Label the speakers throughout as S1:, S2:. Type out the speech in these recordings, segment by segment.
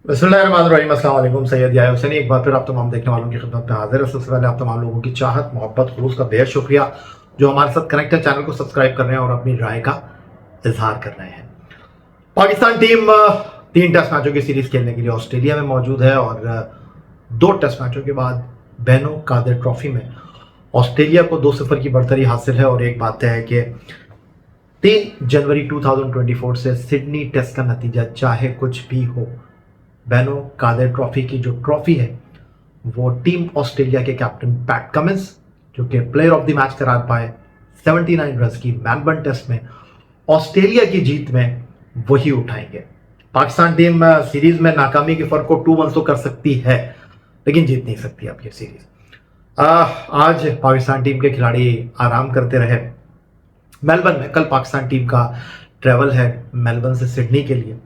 S1: बिस्मिल्लाहिर्रहमानिर्रहीम, अस्सलाम वालेकुम। सैयद याह्या हुसैनी एक बार फिर आप तमाम देखने वालों की खिदमत में हाजिर है। सबसे पहले आप तमाम लोगों की चाहत, मोहब्बत, खुलूस का बेहद शुक्रिया जो हमारे साथ कनेक्ट है, चैनल को सब्सक्राइब कर रहे हैं और अपनी राय का इजहार कर रहे हैं। पाकिस्तान टीम 3 टेस्ट मैचों की सीरीज खेलने के लिए ऑस्ट्रेलिया में मौजूद है और 2 टेस्ट मैचों के बाद बेनो कादिर ट्रॉफी में ऑस्ट्रेलिया को 2-0 की बढ़तरी हासिल है। और एक बात है कि 3 जनवरी 2024 से सिडनी टेस्ट का नतीजा चाहे कुछ भी हो, बेनो कादिर ट्रॉफी की जो ट्रॉफी है वो टीम ऑस्ट्रेलिया के कैप्टन पैट कमिंस, जो कि प्लेयर ऑफ द मैच करार पाए 79 रन की मेलबर्न टेस्ट में ऑस्ट्रेलिया की जीत में, वही उठाएंगे। पाकिस्तान टीम सीरीज में नाकामी के फर्क को 2-1 तो कर सकती है, लेकिन जीत नहीं सकती अब ये सीरीज। आज पाकिस्तान टीम के खिलाड़ी आराम करते रहे मेलबर्न में। कल पाकिस्तान टीम का ट्रैवल है मेलबर्न से सिडनी के लिए।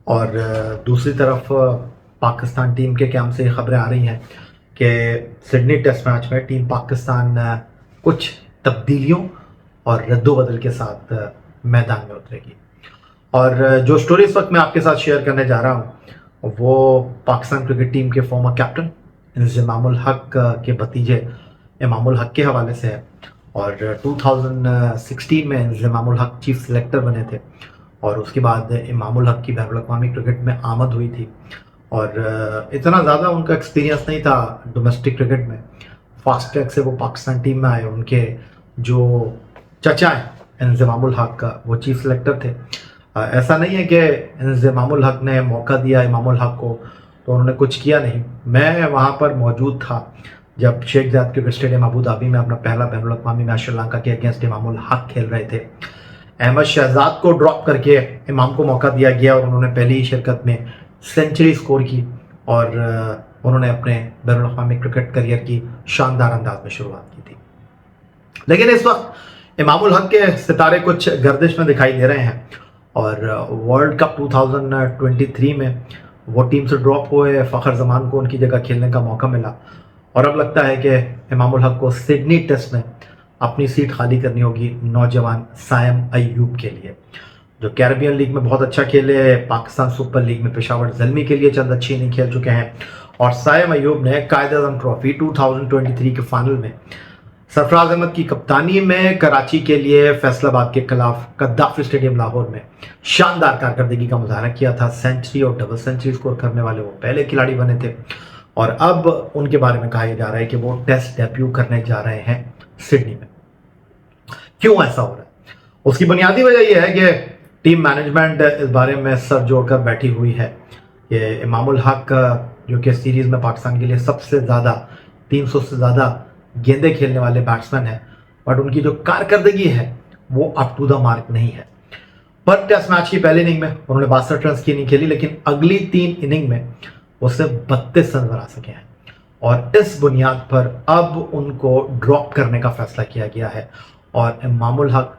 S1: और दूसरी तरफ पाकिस्तान टीम के कैंप से खबरें आ रही हैं कि सिडनी टेस्ट मैच में टीम पाकिस्तान कुछ तब्दीलियों और रद्दोबदल के साथ मैदान में उतरेगी। और जो स्टोरी इस वक्त मैं आपके साथ शेयर करने जा रहा हूँ वो पाकिस्तान क्रिकेट टीम के फॉर्मर कैप्टन इंज़मामुल हक के भतीजे इमामुल हक के हवाले से है। और 2016 में इंज़मामुल हक चीफ सिलेक्टर बने थे और उसके बाद इमामुल हक की बैनुल अक़वामी क्रिकेट में आमद हुई थी। और इतना ज़्यादा उनका एक्सपीरियंस नहीं था डोमेस्टिक क्रिकेट में। फास्ट ट्रैक से वो पाकिस्तान टीम में आए। उनके जो चचा हैं इंज़मामुल हक, वो चीफ सिलेक्टर थे। ऐसा नहीं है कि इंज़मामुल हक ने मौका दिया इमामुल हक को तो उन्होंने कुछ किया नहीं। मैं वहाँ पर मौजूद था जब Sheikh Zayed cricket stadium Abu Dhabi में अपना पहला बैनुल अक़वामी मैच श्रीलंका के अगेंस्ट इमामुल हक खेल रहे थे। अहमद शहजाद को ड्रॉप करके इमाम को मौका दिया गया और उन्होंने पहली ही शिरकत में सेंचुरी स्कोर की और उन्होंने अपने बैनुल अक़वामी क्रिकेट करियर की शानदार अंदाज में शुरुआत की थी। लेकिन इस वक्त इमामुल हक के सितारे कुछ गर्दिश में दिखाई दे रहे हैं और वर्ल्ड कप 2023 में वो टीम से ड्रॉप हुए। फ़खर जमान को उनकी जगह खेलने का मौका मिला और अब लगता है कि इमामुल हक को सिडनी टेस्ट में अपनी सीट खाली करनी होगी नौजवान सायम अयूब के लिए, जो कैरेबियन लीग में बहुत अच्छा खेले, पाकिस्तान सुपर लीग में पेशावर ज़ल्मी के लिए चंद अच्छी इनिंग खेल चुके हैं। और सायम अयूब ने कायद-ए-आज़म ट्रॉफी 2023 के फाइनल में सरफराज अहमद की कप्तानी में कराची के लिए फैसलाबाद के खिलाफ गद्दाफी स्टेडियम लाहौर में शानदार कारकर्दगी का मुजाहरा किया था। सेंचुरी और डबल सेंचुरी स्कोर करने वाले वो पहले खिलाड़ी बने थे और अब उनके बारे में कहा जा रहा है कि वो टेस्ट डेब्यू करने जा रहे हैं सिडनी में। क्यों ऐसा हो रहा है? उसकी बुनियादी वजह यह है कि टीम मैनेजमेंट इस बारे में सर जोड़कर बैठी हुई है कि इमामुल हक जो कि सीरीज में पाकिस्तान के लिए सबसे ज़्यादा 300 से ज़्यादा गेंदें खेलने वाले बैट्समैन हैं, बट उनकी जो कारकर्दगी है वो अप टू द मार्क नहीं है। पर टेस्ट मैच की पहली इनिंग में उन्होंने 62 रन की इनिंग खेली, लेकिन अगली 3 इनिंग में वो सिर्फ 32 रन बना सके हैं और इस बुनियाद पर अब उनको ड्रॉप करने का फैसला किया गया है और इमामुल हक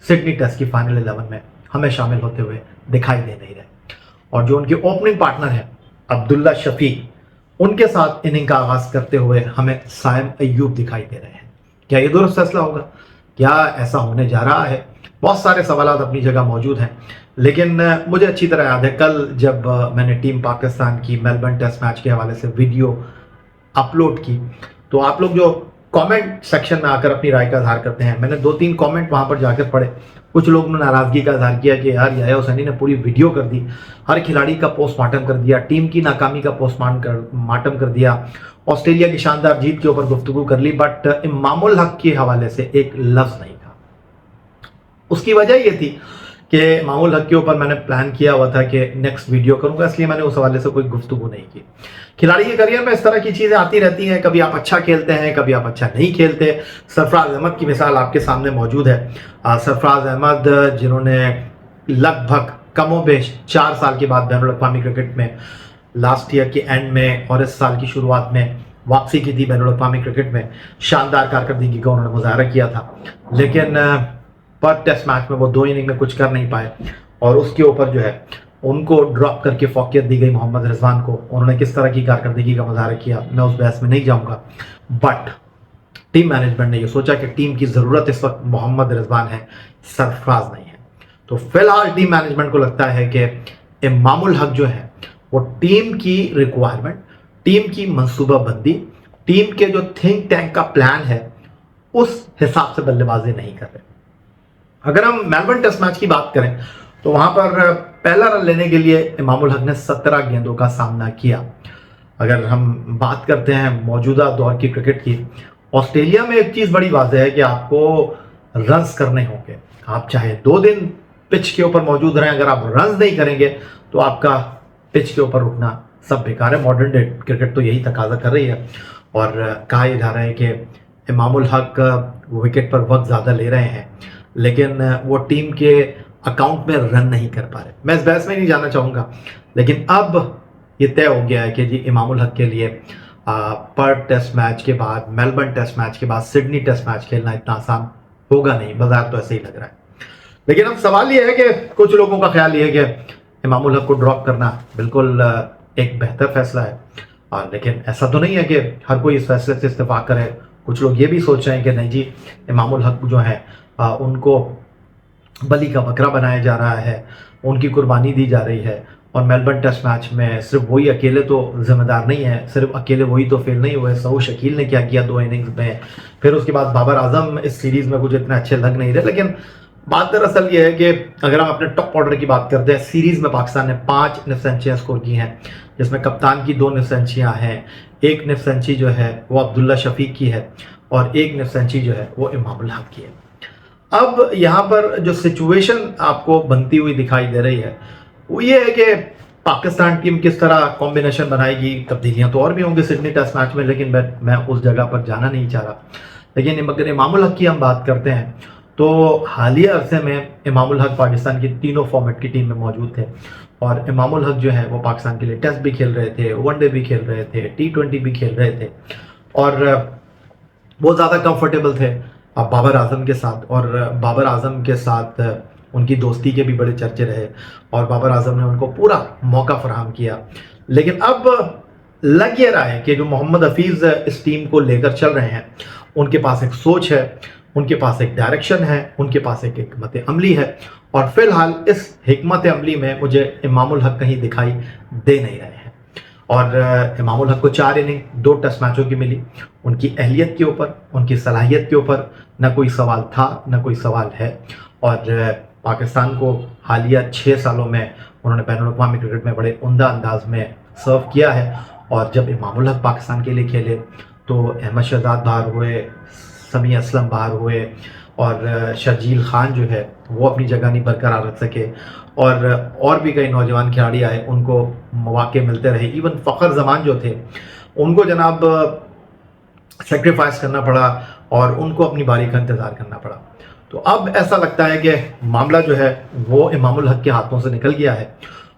S1: सिडनी टेस्ट की फाइनल 11 में हमें शामिल होते हुए दिखाई दे नहीं रहे। और जो उनके ओपनिंग पार्टनर हैं अब्दुल्ला शफीक, उनके साथ इनिंग का आगाज करते हुए हमें सायम अयूब दिखाई दे रहे हैं। क्या ये दुरुस्त फैसला होगा? क्या ऐसा होने जा रहा है? बहुत सारे सवाल अपनी जगह मौजूद हैं, लेकिन मुझे अच्छी तरह याद है कल जब मैंने टीम पाकिस्तान की मेलबर्न टेस्ट मैच के हवाले से वीडियो अपलोड की तो आप लोग जो कमेंट सेक्शन में आकर अपनी राय का इजहार करते हैं, मैंने 2-3 कमेंट वहां पर जाकर पढ़े। कुछ लोगों ने नाराजगी का इजहार किया कि यार याह्या हुसैनी ने पूरी वीडियो कर दी, हर खिलाड़ी का पोस्टमार्टम कर दिया, टीम की नाकामी का पोस्टमार्टम कर दिया, ऑस्ट्रेलिया की शानदार जीत के ऊपर गुफ्तगू कर ली, बट इमामुल हक के हवाले से एक लफ्ज नहीं था। उसकी वजह ये थी कि इमामुल हक के ऊपर मैंने प्लान किया हुआ था कि नेक्स्ट वीडियो करूंगा, इसलिए मैंने उस हवाले से कोई गुफ्तगू नहीं की। खिलाड़ी के करियर में इस तरह की चीजें आती रहती हैं, कभी आप अच्छा खेलते हैं, कभी आप अच्छा नहीं खेलते। सरफराज अहमद की मिसाल आपके सामने मौजूद है। सरफराज अहमद जिन्होंने लगभग कमोबेश 4 साल के बाद बैनुल अक़वामी क्रिकेट में लास्ट ईयर के एंड में और इस साल की शुरुआत में वापसी की थी बैनुल अक़वामी क्रिकेट में, शानदार कारकर्दगी का उन्होंने मुजाहरा किया था, लेकिन पर टेस्ट मैच में वो 2 इनिंग में कुछ कर नहीं पाए और उसके ऊपर जो है उनको ड्रॉप करके फौकियत दी गई मोहम्मद रिजवान को। उन्होंने किस तरह की कारकर्दगी का मुजाहरा किया मैं उस बहस में नहीं जाऊंगा, बट टीम मैनेजमेंट ने यह सोचा कि टीम की ज़रूरत इस वक्त मोहम्मद रिजवान है, सरफराज नहीं है। तो फिलहाल टीम मैनेजमेंट को लगता है कि इमामुल हक जो है वो टीम की रिक्वायरमेंट, टीम की मंसूबा बंदी, टीम के जो थिंक टैंक का प्लान है उस हिसाब से बल्लेबाजी नहीं कर रहे। अगर हम मेलबर्न टेस्ट मैच की बात करें तो वहां पर पहला रन लेने के लिए इमामुल हक ने 17 गेंदों का सामना किया। अगर हम बात करते हैं मौजूदा दौर की क्रिकेट की, ऑस्ट्रेलिया में एक चीज बड़ी वाज़ेह है कि आपको रन्स करने होंगे। आप चाहे 2 दिन पिच के ऊपर मौजूद रहें, अगर आप रन्स नहीं करेंगे तो आपका पिच के ऊपर रुकना सब बेकार है। मॉडर्न डे क्रिकेट तो यही तकाजा कर रही है और कहा जा रहा है कि इमामुल हक विकेट पर वक्त ज़्यादा ले रहे हैं लेकिन वो टीम के अकाउंट में रन नहीं कर पा रहे। मैं इस बहस में नहीं जाना चाहूँगा, लेकिन अब ये तय हो गया है कि जी इमामुल हक के लिए पर्थ टेस्ट मैच के बाद, मेलबर्न टेस्ट मैच के बाद सिडनी टेस्ट मैच खेलना इतना आसान होगा नहीं, बाजार तो ऐसे ही लग रहा है। लेकिन अब सवाल ये है कि कुछ लोगों का ख्याल ये है कि इमामुल हक को ड्रॉप करना बिल्कुल एक बेहतर फैसला है, और लेकिन ऐसा तो नहीं है कि हर कोई इस फैसले से इस्तीफा करे। कुछ लोग ये भी सोच रहे हैं कि नहीं जी, इमामुल हक जो है उनको बलि का बकरा बनाया जा रहा है, उनकी कुर्बानी दी जा रही है, और मेलबर्न टेस्ट मैच में सिर्फ वही अकेले तो जिम्मेदार नहीं है, सिर्फ अकेले वही तो फेल नहीं हुए। सऊद शकील ने क्या किया 2 इनिंग्स में, फिर उसके बाद बाबर आजम इस सीरीज़ में कुछ इतने अच्छे लग नहीं रहे। लेकिन बात दरअसल ये है कि अगर हम अपने टॉप ऑर्डर की बात करते हैं, सीरीज़ में पाकिस्तान ने 5 निफ सेंचुरियाँ स्कोर की हैं, जिसमें कप्तान की 2 निफ सेंचुरियाँ हैं, 1 निफ सेंचुरी जो है वो अब्दुल्ला शफीक की है और 1 निफ सेंचुरी जो है वो इमामुल हक की है। अब यहाँ पर जो सिचुएशन आपको बनती हुई दिखाई दे रही है वो ये है कि पाकिस्तान टीम किस तरह कॉम्बिनेशन बनाएगी। तब्दीलियां तो और भी होंगी सिडनी टेस्ट मैच में, लेकिन मैं उस जगह पर जाना नहीं चाह रहा। लेकिन अगर इमामुल हक की हम बात करते हैं तो हालिया अरसे में इमामुल हक पाकिस्तान की तीनों फॉर्मेट की टीम में मौजूद थे, और इमामुल हक जो है वो पाकिस्तान के लिए टेस्ट भी खेल रहे थे, वनडे भी खेल रहे थे, T20 भी खेल रहे थे, और बहुत ज़्यादा कंफर्टेबल थे बाबर आजम के साथ। और बाबर आजम के साथ उनकी दोस्ती के भी बड़े चर्चे रहे और बाबर आजम ने उनको पूरा मौका फराहम किया। लेकिन अब लग ये रहा है कि जो मोहम्मद हफीज़ इस टीम को लेकर चल रहे हैं, उनके पास एक सोच है, उनके पास एक डायरेक्शन है, उनके पास एक हिकमत अमली है, और फिलहाल इस हिकमत अमली में मुझे इमामुल हक कहीं दिखाई दे नहीं रहे हैं। और इमामुल हक को 4 इनिंग 2 टेस्ट मैचों की मिली। उनकी अहलियत के ऊपर, उनकी सलाहियत के ऊपर न कोई सवाल था न कोई सवाल है, और पाकिस्तान को हालिया 6 सालों में उन्होंने बैनुल-अक़वामी क्रिकेट में बड़े उम्दा अंदाज में सर्व किया है। और जब इमामुल हक पाकिस्तान के लिए खेले तो अहमद शहजाद बाहर हुए, समी असलम बाहर हुए, और शर्जील खान जो है वो अपनी जगह नहीं बरकरार रख सके, और भी कई नौजवान खिलाड़ी आए, उनको मौके मिलते रहे। इवन फ़खर जमान जो थे उनको जनाब सेक्रीफाइस करना पड़ा और उनको अपनी बारी का इंतज़ार करना पड़ा। तो अब ऐसा लगता है कि मामला जो है वो इमामुल हक के हाथों से निकल गया है,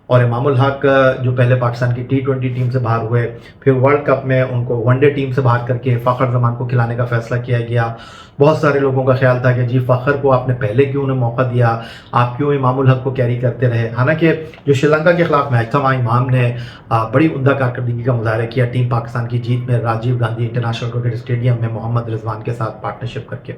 S1: और इमामुल हक जो पहले पाकिस्तान की T20 टीम से बाहर हुए, फिर वर्ल्ड कप में उनको वनडे टीम से बाहर करके फ़खर जमान को खिलाने का फैसला किया गया। बहुत सारे लोगों का ख्याल था कि जी फ़खर को आपने पहले क्यों उन्हें मौका दिया, आप क्यों इमामुल हक को कैरी करते रहे। हालांकि जो श्रीलंका के खिलाफ मैच था वहाँ इमाम ने बड़ी उम्दा कारकर्दगी का मुजाहरा किया टीम पाकिस्तान की जीत में, Rajiv Gandhi international cricket stadium में मोहम्मद रिजवान के साथ पार्टनरशिप करके।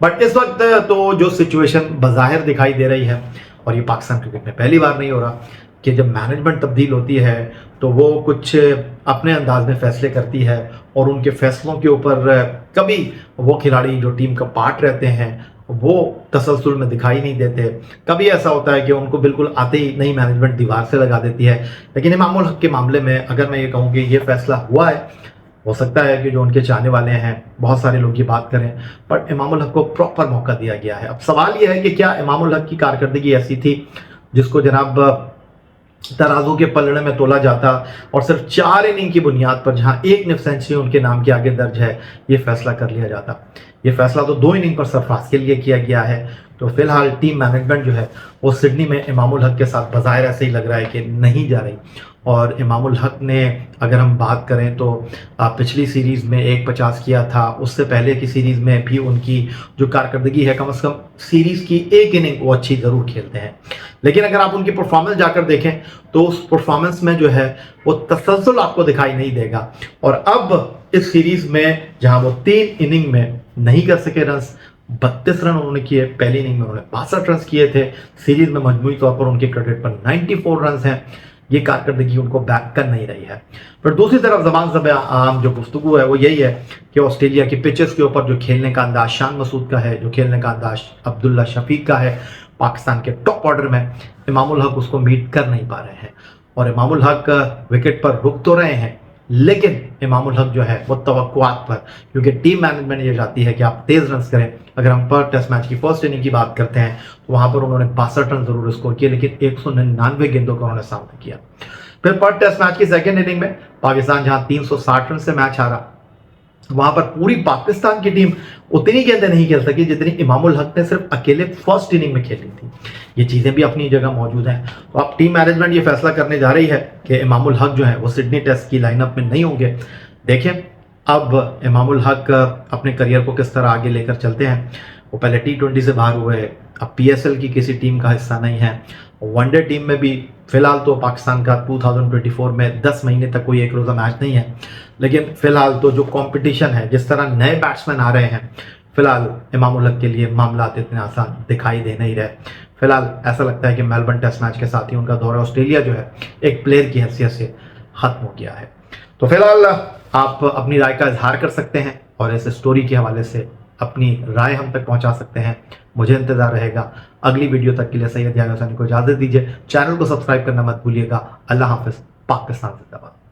S1: बट इस वक्त तो जो सिचुएशन बज़ाहिर दिखाई दे रही है, और ये पाकिस्तान क्रिकेट में पहली बार नहीं हो रहा कि जब मैनेजमेंट तब्दील होती है तो वो कुछ अपने अंदाज में फ़ैसले करती है, और उनके फ़ैसलों के ऊपर कभी वो खिलाड़ी जो टीम का पार्ट रहते हैं वो तसलसल में दिखाई नहीं देते। कभी ऐसा होता है कि उनको बिल्कुल आते ही नई मैनेजमेंट दीवार से लगा देती है। लेकिन इमामुल हक के मामले में अगर मैं ये कहूँ कि ये फ़ैसला हुआ है, हो सकता है कि जो उनके चाहने वाले हैं बहुत सारे लोग ये बात करें, पर इमामुल हक को प्रॉपर मौका दिया गया है। अब सवाल ये है कि क्या इमामुल हक की कारकर्दगी ऐसी थी जिसको जनाब तराजू के पलड़े में तोला जाता, और सिर्फ 4 इनिंग की बुनियाद पर जहां 1 निफ सेंचुरी उनके नाम के आगे दर्ज है, ये फैसला कर लिया जाता। ये फैसला तो 2 इनिंग पर सरफराज के लिए किया गया है। तो फिलहाल टीम मैनेजमेंट जो है वो सिडनी में इमामुल हक के साथ बज़ाहिर ऐसे ही लग रहा है कि नहीं जा रही। और इमामुल हक ने अगर हम बात करें तो पिछली सीरीज़ में 150 किया था, उससे पहले की सीरीज़ में भी उनकी जो कारकर्दगी है, कम से कम सीरीज़ की 1 इनिंग वो अच्छी ज़रूर खेलते हैं। लेकिन अगर आप उनकी परफॉर्मेंस जाकर देखें तो उस परफॉर्मेंस में जो है वो तसलसल आपको दिखाई नहीं देगा। और अब इस सीरीज़ में जहां वो 3 इनिंग में नहीं कर सके रन्स, 32 रन उन्होंने किए, पहली इनिंग में उन्होंने 62 रन किए थे, सीरीज़ में मजमूई तौर पर उनके क्रेडिट पर 94 रन हैं। ये कारकर्दगी उनको बैक कर नहीं रही है। पर दूसरी तरफ ज़बान ज़ब आम जो गुफ्तगू है वो यही है कि ऑस्ट्रेलिया की पिचेस के ऊपर जो खेलने का अंदाज शान मसूद का है, जो खेलने का अंदाज अब्दुल्ला शफीक का है, पाकिस्तान के टॉप ऑर्डर में इमामुल हक उसको मीट कर नहीं पा रहे हैं। और इमामुल हक विकेट पर रुक तो रहे हैं, लेकिन इमामुल हक जो है वो तवक्कुआत पर, क्योंकि टीम मैनेजमेंट ये चाहती है कि आप तेज रन करें। अगर हम पर टेस्ट मैच की फर्स्ट इनिंग की बात करते हैं तो वहां पर उन्होंने 62 रन जरूर स्कोर किए, लेकिन 199 गेंदों का उन्होंने सामना किया। फिर पर टेस्ट मैच की सेकेंड इनिंग में पाकिस्तान जहां 360 रन से मैच हारा, वहां पर पूरी पाकिस्तान की टीम उतनी गेंदें नहीं खेल सकी जितनी इमामुल हक ने सिर्फ अकेले फर्स्ट इनिंग में खेली थी। ये चीजें भी अपनी जगह मौजूद हैं। तो अब टीम मैनेजमेंट ये फैसला करने जा रही है कि इमामुल हक जो है वो सिडनी टेस्ट की लाइनअप में नहीं होंगे। देखें अब इमामुल हक अपने करियर को किस तरह आगे लेकर चलते हैं। वो पहले T20 से बाहर हुए, अब PSL की किसी टीम का हिस्सा नहीं है। वनडे टीम में भी फिलहाल तो पाकिस्तान का 2024 में 10 महीने तक कोई एक रोज़ा मैच नहीं है, लेकिन फिलहाल तो जो कंपटीशन है, जिस तरह नए बैट्समैन आ रहे हैं, फिलहाल इमामुल हक के लिए मामला इतने आसान दिखाई दे नहीं रहे। फिलहाल ऐसा लगता है कि मेलबर्न टेस्ट मैच के साथ ही उनका दौरा ऑस्ट्रेलिया जो है एक प्लेयर की हैसियत से खत्म हो गया है। तो फिलहाल आप अपनी राय का इजहार कर सकते हैं और इस स्टोरी के हवाले से अपनी राय हम तक पहुंचा सकते हैं। मुझे इंतजार रहेगा। अगली वीडियो तक के लिए सैयद याहिया हुसैनी को इजाजत दीजिए। चैनल को सब्सक्राइब करना मत भूलिएगा। अल्लाह हाफिज। पाकिस्तान जिंदाबाद।